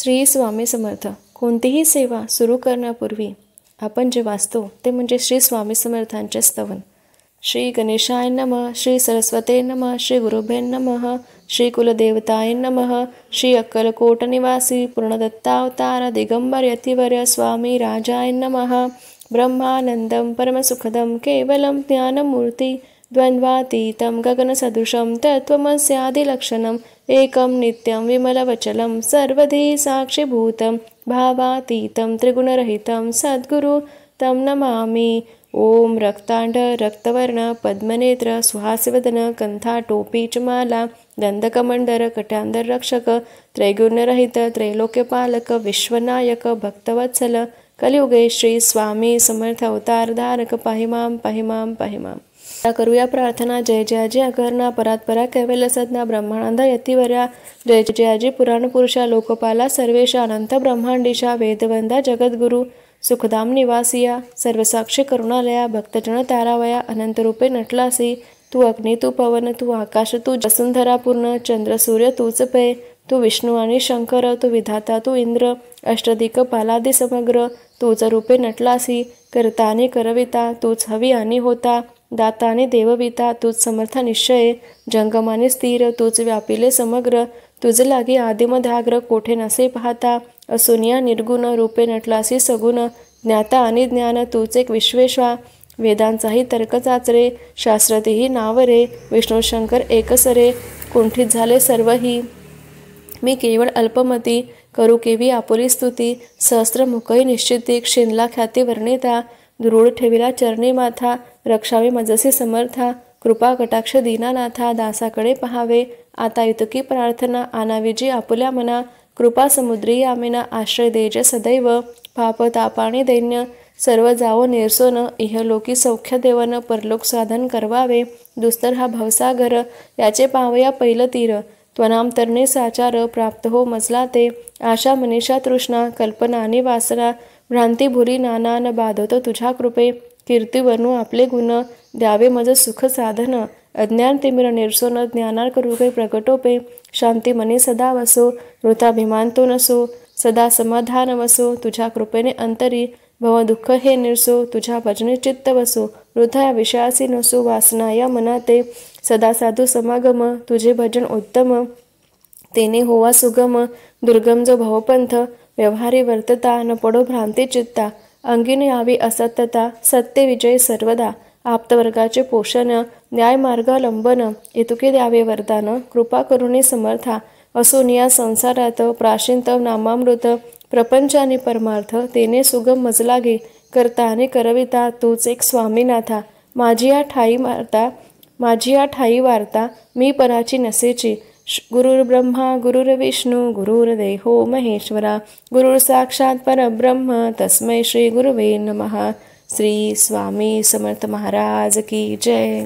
श्री स्वामी समर्थ. कोणतीही सेवा सुरू करण्यापूर्वी आपण जे वाचतो ते म्हणजे श्री स्वामी समर्थांचे स्तवन. श्री गणेशाय नमः, श्री सरस्वते नमः, श्री गुरुभ्ये नमः, श्री कुलदेवताय नमः, श्री अक्कलकोट निवासी पूर्णदत्तावतार दिगंबर यतिवर्य स्वामी राजाय नमः. ब्रह्मानंदं परमसुखदं केवलं ज्ञानमूर्ति द्वंद्वातीतं गगनसदृशं तत्त्वमस्यादिलक्षणम् एकं नित्यं विमलवचलं सर्वधी साक्षीभूतं भावातीतं त्रिगुणरहितं सद्गुरु तं नमामि. ओम रक्तांड रक्तवर्ण पद्मनेत्र सुहासिवदन कंथा टोपी चमाला दंडकमंडर कट्यांदर रक्षक त्रैगुण्यरहित त्रैलोक्यपालक विश्वनायक भक्तवत्सल कलियुगे श्री स्वामी समर्थ अवतार धारक पाहिमाम पाहिमाम पाहिमाम. करूया प्रार्थना. जय जयाजी अकर्णा परात्परा कैवल्य सज्ञा ब्रह्मानंद यतिवर्या जय जयाजी पुराण पुरुषा लोकपाला सर्वेशा अनंत ब्रह्मांडीशा वेदवंदा जगद्गुरु सुखधाम निवासिया सर्वसाक्षी करुणालया भक्तजन तारावया अनंत रूपे नटलासी. तू अग्नी तू पवन तू आकाश तू वसुंधरा पूर्ण चंद्र सूर्य तूच पे. तू विष्णू आणि शंकर तू विधाता तू इंद्र अष्टदिक पालादी समग्र तूच रूपे नटलासी. करता आणि करविता तूच हवी आणि होता दाता आणि देवविता तूच समर्थ निश्चय जंगमाने स्थिर तूच व्यापिले समग्र तुझ लागी आदिमध्याग्र कोठे नसे पाहता असुनिया निर्गुण रूपे नटलासी सगुण ज्ञाता आणि ज्ञान तूच एक विश्वेश्वा वेदांचाही तर्क चाचरे शास्त्रतेही नावरे विष्णू शंकर एकसरे कुंठित झाले सर्वही मी केवळ अल्पमती करू केवी आपुली स्तुती सहस्त्रमुखई निश्चिती क्षिणला ख्याती वर्णिता दुरूळ ठेविला चरणी माथा रक्षावे मजसी समर्था कृपा कटाक्ष दीनानाथा दासाकडे पहावे आता इतकी प्रार्थना आनाविजी आपुल्या मना कृपा समुद्री आमेना आश्रय देज सदैव पाप तापाने दैन्य सर्व जावो निरसोन इहलोकी सौख्य देवन परलोक साधन करवावे दुस्तर हा भवसागर याचे पावया पहिलं तीर त्वनाम तरणे साचार प्राप्त हो मजला ते आशा मनीषा तृष्णा कल्पना आणि वासना भ्रांती भुरी नाना न बाधवतो तुझ्या कृपे कीर्ती वर्णू आपले गुण द्यावे मज सुख साधन अज्ञान तिमिर निरसोन ज्ञानार्क रूपे प्रगटोपे शांती मनी सदा वसो वृथाभिमान तो नसो सदा समाधान वसो तुझ्या कृपेने अंतरी भव दुःख हे निरसो तुझ्या भजने चित्त वसो वृथा या विषयासी नसो वासना या मनाते सदा साधू समागम तुझे भजन उत्तम तेने होवा सुगम दुर्गम जो भवपंथ व्यवहारी वर्तता न पडो भ्रांती चित्ता अंगीने यावी असत्यता सत्य विजय सर्वदा आप्तवर्गाचे पोषण न्याय मार्गालंबन इतुके द्यावे वरदान कृपा करुणे समर्था असून या संसारात प्राशिंत नामामृत प्रपंच आणि परमार्थ तेने सुगम मजलागे करता आणि करविता तूच एक स्वामीनाथा माझी या ठाई वार्ता मी पराची नसेची गुरुर्ब्रह्मा गुरुर्विष्णू गुरुर्देहो महेश्वरा गुरुर साक्षात परब्रह्म तस्मै श्री गुरुवे नमः. श्री स्वामी समर्थ महाराज की जय.